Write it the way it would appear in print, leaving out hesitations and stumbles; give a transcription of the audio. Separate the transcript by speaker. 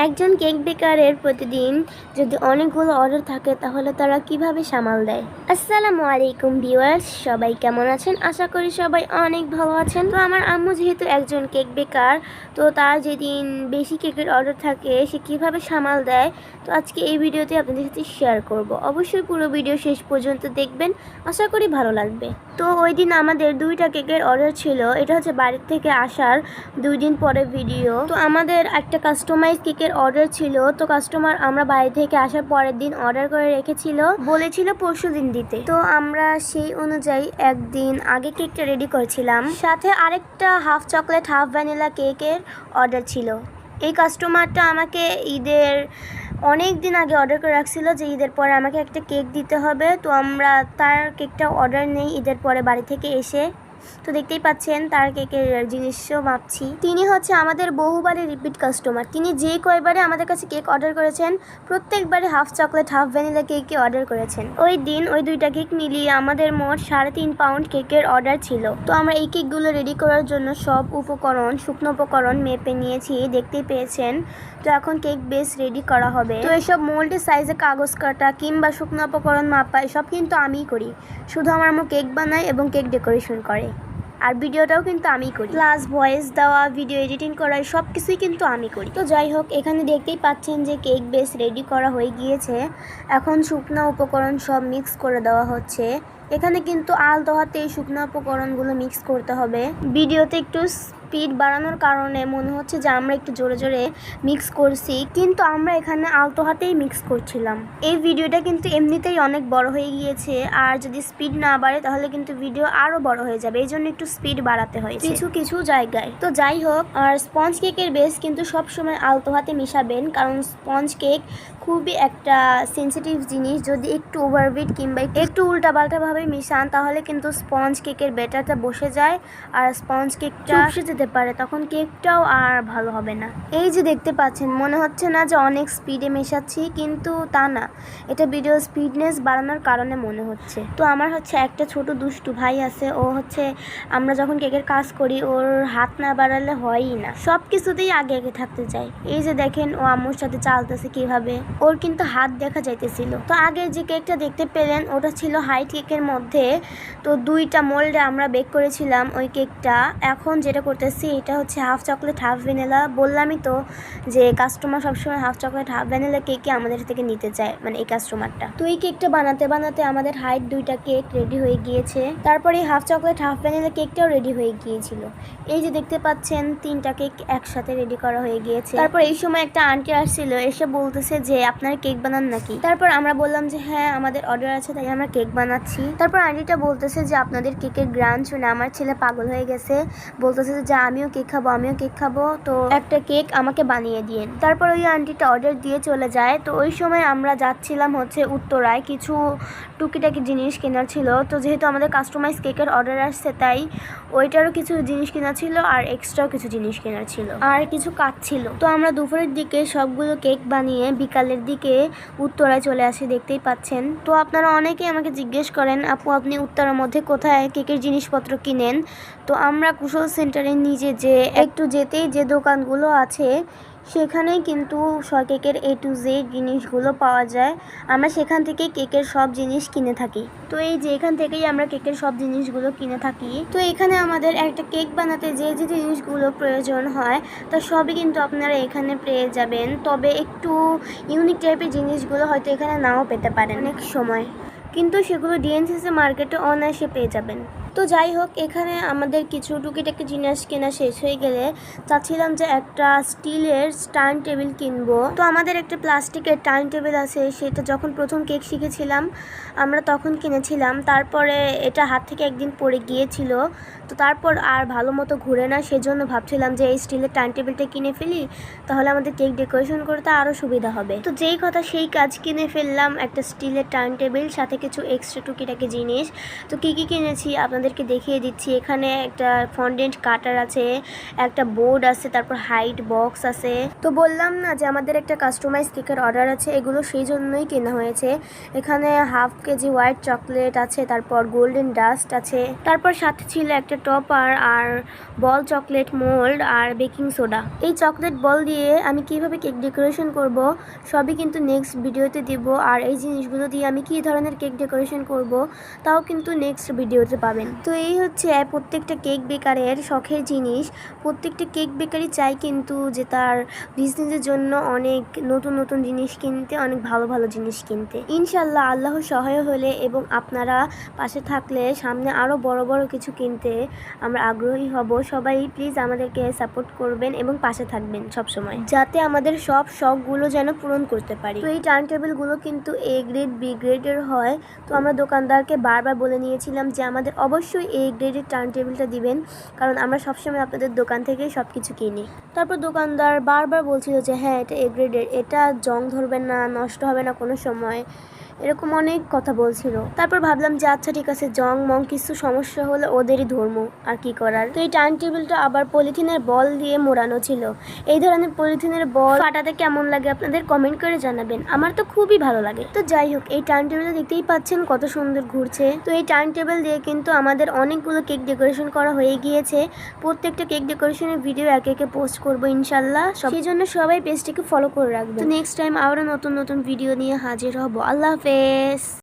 Speaker 1: একজন কেক বেকারের প্রতিদিন যদি অনেকগুলো অর্ডার থাকে তাহলে তারা কিভাবে সামাল দেয়। আসসালামু আলাইকুম ভিউয়ার্স, সবাই কেমন আছেন? আশা করি সবাই অনেক ভালো আছেন। তো আমার আম্মু যেহেতু একজন কেক বেকার, তো তার যেদিন বেশি কেকের অর্ডার থাকে সে কিভাবে সামাল দেয়, তো আজকে এই ভিডিওতে আপনাদের সাথে শেয়ার করব। অবশ্যই পুরো ভিডিও শেষ পর্যন্ত দেখবেন, আশা করি ভালো লাগবে। তো ওই দিন আমাদের 2টা কেকের অর্ডার ছিল। এটা হচ্ছে বাড়ির থেকে আসার 2 দিন পরে ভিডিও। তো আমাদের একটা কাস্টমাইজ কেকের অর্ডার ছিল। তো কাস্টমার আমরা বাড়ি থেকে আসার পরের দিন অর্ডার করে রেখেছিল, বলেছিল পরশু দিন দিতে। তো আমরা সেই অনুযায়ী একদিন আগে কেকটা রেডি করেছিলাম, সাথে আরেকটা হাফ চকলেট হাফ ভ্যানিলা কেকের অর্ডার ছিল। এই কাস্টমারটা আমাকে ঈদের অনেক দিন আগে অর্ডার করে রাখছিল যে ঈদের পরে আমাকে একটা কেক দিতে হবে। তো আমরা তার কেকটা অর্ডার নেই ঈদের পরে বাড়ি থেকে এসে। তো দেখতেই পাচ্ছেন তার কেকের জিনিসও মাপছি। তিনি হচ্ছে আমাদের বহুবারের রিপিট কাস্টমার। তিনি যে কয়বারে আমাদের কাছে কেক অর্ডার করেছেন প্রত্যেকবারে হাফ চকলেট হাফ ভ্যানিলা কেকই অর্ডার করেছেন। ওই দিন ওই 2টা কেক মিলিয়ে আমাদের মোট 3.5 পাউন্ড কেকের অর্ডার ছিল। তো আমরা এই কেকগুলো রেডি করার জন্য সব উপকরণ, শুকনো উপকরণ মেপে নিয়েছি, দেখতেই পেয়েছেন। তো এখন কেক বেস রেডি করা হবে। তো এসব মোল্ডের সাইজে কাগজ কাটা কিংবা শুকনো উপকরণ মাপা এসব কিন্তু আমিই করি। শুধু আমার আম্মু কেক বানায় এবং কেক ডেকোরেশন করে, আর ভিডিওটাও কিন্তু আমি করি, প্লাস ভয়েস দেওয়া, ভিডিও এডিটিং করা, সব কিছুই কিন্তু আমি করি। তো যাই হোক, এখানে দেখতেই পাচ্ছেন যে কেক বেস রেডি করা হয়ে গিয়েছে। এখন শুকনো উপকরণ সব মিক্স করে দেওয়া হচ্ছে। এখানে কিন্তু আলতো হাতে এই শুকনো উপকরণগুলো মিক্স করতে হবে। ভিডিওতে একটু স্পিড বাড়ানোর কারণে মনে হচ্ছে যে আমরা একটু জোরে জোরে মিক্স করছি, কিন্তু আমরা এখানে আলতো হাতেই মিক্স করছিলাম। এই ভিডিওটা কিন্তু এমনিতেই অনেক বড় হয়ে গিয়েছে, আর যদি স্পিড না বাড়ে তাহলে কিন্তু ভিডিও আরও বড় হয়ে যাবে। এই জন্য একটু স্পিড বাড়াতে হয় কিছু কিছু জায়গায়। তো যাই হোক, আর স্পঞ্জ কেকের বেস কিন্তু সবসময় আলতো হাতে মিশাবেন, কারণ স্পঞ্জ কেক খুবই একটা সেন্সিটিভ জিনিস। যদি একটু ওভারবিট কিংবা একটু উল্টাপাল্টাভাবে মিশান তাহলে কিন্তু স্পঞ্জ কেকের ব্যাটারটা বসে যায় আর স্পঞ্জ কেকটা চুপসে যেতে পারে, তখন কেকটাও আর ভালো হবে না। এই যে দেখতে পাচ্ছেন, মনে হচ্ছে না যে অনেক স্পিডে মেশাচ্ছি, কিন্তু তা না, এটা ভিডিও স্পিডনেস বাড়ানোর কারণে মনে হচ্ছে। তো আমার হচ্ছে একটা ছোট দুষ্টু ভাই আছে, ও হচ্ছে আমরা যখন কেকের কাজ করি ওর হাত না বাড়ালে হয়ই না, সব কিছুতেই আগে আগে থাকতে চায়। এই যে দেখেন ও আম্মুর সাথে চালতেছে কিভাবে, ওর কিন্তু হাত দেখা যাইতেছিল। তো আগে যে কেকটা দেখতে পেলেন ওটা ছিল হাই কেকের মধ্যে। তো 2টা মোল্ডে আমরা বেক করেছিলাম ওই কেকটা। এখন যেটা করতেছি এটা হচ্ছে হাফ চকলেট হাফ ভ্যানিলা। বললামই তো যে কাস্টমার সবসময় হাফ চকলেট হাফ ভ্যানিলা কেকই আমাদের থেকে নিতে চায়, মানে এই কাস্টমারটা। তো এই কেকটা বানাতে বানাতে আমাদের হাইট 2টা কেক রেডি হয়ে গিয়েছে। তারপরে হাফ চকলেট হাফ ভ্যানিলা কেকটাও রেডি হয়ে গিয়েছিল। এই যে দেখতে পাচ্ছেন 3টা কেক একসাথে রেডি করা হয়ে গিয়েছে। তারপর এই সময় একটা আন্টি আসছিল, এসে বলতেছে যে আপনারা কেক বানান নাকি। তারপর আমরা বললাম যে হ্যাঁ আমাদের অর্ডার আছে, তাই আমরা কেক বানাচ্ছি। তারপর আন্টিটা বলতেছে যে আপনাদের কেকের গ্রান শুনে আমার ছেলে পাগল হয়ে গেছে, বলতেছে যে আমিও কেক খাবো আমিও কেক খাবো, তো একটা কেক আমাকে বানিয়ে দিয়েন। তারপর ওই আন্টিটা অর্ডার দিয়ে চলে যায়। তো ওই সময় আমরা যাচ্ছিলাম হচ্ছে উত্তরায়, কিছু টুকিটাকি জিনিস কেনার ছিল। তো যেহেতু আমাদের কাস্টমাইজ কেকের অর্ডার আসছে তাই ওইটারও কিছু জিনিস কেনা ছিল আর এক্সট্রাও কিছু জিনিস কেনার ছিল, আর কিছু কাজ ছিল। তো আমরা দুপুরের দিকে সবগুলো কেক বানিয়ে বিকালের দিকে উত্তরায় চলে আসি, দেখতেই পাচ্ছেন। তো আপনারা অনেকেই আমাকে জিজ্ঞেস করেন আপু আপনি উত্তরার মধ্যে কোথায় কেকের জিনিসপত্র কিনেন। তো আমরা কুশল সেন্টারে নিজে যে একটু যেতেই যে দোকানগুলো আছে সেখানেই কিন্তু কেকের A to Z জিনিসগুলো পাওয়া যায়। আমরা সেখান থেকে কেকের সব জিনিস কিনে থাকি। তো এই যে এখান থেকেই আমরা কেকের সব জিনিসগুলো কিনে থাকি। তো এখানে আমাদের একটা কেক বানাতে যে যে জিনিসগুলো প্রয়োজন হয় তা সবই কিন্তু আপনারা এখানে পেয়ে যাবেন, তবে একটু ইউনিক টাইপের জিনিসগুলো হয়তো এখানে নাও পেতে পারেন অনেক সময়, কিন্তু সেগুলো ডিএনসিসি মার্কেটে অনায়াসে পেয়ে যাবেন। তো যাই হোক, এখানে আমাদের কিছু টুকিটাকি জিনিস কেনা শেষ হয়ে গেলে চাচ্ছিলাম যে একটা স্টিলের টার্ন টেবিল কিনবো। তো আমাদের একটা প্লাস্টিকের টার্ন টেবিল আছে, সেটা যখন প্রথম কেক শিখেছিলাম আমরা তখন কিনেছিলাম। তারপরে এটা হাত থেকে একদিন পড়ে গিয়েছিল, তো তারপর আর ভালো মতো ঘুরে না, সেজন্য ভাবছিলাম যে এই স্টিলের টার্ন টেবিলটা কিনে ফেলি, তাহলে আমাদের কেক ডেকোরেশন করতে আরও সুবিধা হবে। তো যেই কথা সেই কাজ, কিনে ফেললাম একটা স্টিলের টার্ন টেবিল, সাথে কিছু এক্সট্রা টুকিটাকি জিনিস। তো কী কী কিনেছি আপনাদেরকে দেখিয়ে দিচ্ছি। এখানে একটা ফন্ডেন্ট কাটার আছে, একটা বোর্ড আছে, তারপর হাইট বক্স আছে। তো বললাম না যে আমাদের একটা কাস্টমাইজ কেকের অর্ডার আছে, এগুলো সেই জন্যই কেনা হয়েছে। এখানে হাফ কেজি হোয়াইট চকলেট আছে, তারপর গোল্ডেন ডাস্ট আছে, তারপর সাথে ছিল একটা একটা টপার আর বল চকলেট মোল্ড আর বেকিং সোডা। এই চকলেট বল দিয়ে আমি কিভাবে কেক ডেকোরেশন করব সবই কিন্তু নেক্সট ভিডিওতে দিব। আর এই জিনিসগুলো দিয়ে আমি কী ধরনের কেক ডেকোরেশন করব তাও কিন্তু নেক্সট ভিডিওতে পাবেন। তো এই হচ্ছে প্রত্যেকটা কেক বেকারের শখের জিনিস। প্রত্যেকটা কেক বেকারই চাই কিন্তু যে তার বিজনেসের জন্য অনেক নতুন নতুন জিনিস কিনতে, অনেক ভালো ভালো জিনিস কিনতে। ইনশাল্লাহ আল্লাহ সহায় হলে এবং আপনারা পাশে থাকলে সামনে আরও বড় বড় কিছু কিনতে আমরা আগ্রহী হব। সবাই প্লিজ আমাদেরকে সাপোর্ট করবেন এবং পাশে থাকবেন সবসময়, যাতে আমাদের সব শখগুলো যেন পূরণ করতে পারি। তো এই টার্ন টেবিলগুলো কিন্তু এ গ্রেড বি গ্রেডের হয়। তো আমরা দোকানদারকে বারবার বলে নিয়েছিলাম যে আমাদের অবশ্যই এ গ্রেডের টার্ন টেবিলটা দিবেন, কারণ আমরা সবসময় আপনাদের দোকান থেকেই সব কিছু কিনি। তারপর দোকানদার বারবার বলছিল যে হ্যাঁ এটা এ গ্রেডের, এটা জং ধরবে না, নষ্ট হবে না কোনো সময়, এরকম অনেক কথা বলছিল। তারপর ভাবলাম যে আচ্ছা ঠিক আছে, জং মং কিছু সমস্যা হলে ওদেরই ধর্ম, আর কি করার। তো এই টার্ন টেবিলটা আবার পলিথিনের বল দিয়ে মোড়ানো ছিল। এই ধরনের পলিথিনের বল ফাটাতে কেমন লাগে আপনাদের কমেন্ট করে জানাবেন, আমার তো খুবই ভালো লাগে। তো যাই হোক, এই টার্ন টেবিলটা দেখতেই পাচ্ছেন কত সুন্দর ঘুরছে। তো এই টার্ন টেবিল দিয়ে কিন্তু আমাদের অনেকগুলো কেক ডেকোরেশন করা হয়ে গিয়েছে। প্রত্যেকটা কেক ডেকোরেশনের ভিডিও একে একে পোস্ট করবো ইনশাল্লাহ। সেই জন্য সবাই পেজটিকে ফলো করে রাখবেন। তো নেক্সট টাইম আরও নতুন নতুন ভিডিও নিয়ে হাজির হব। আল্লাহ হাফেজ।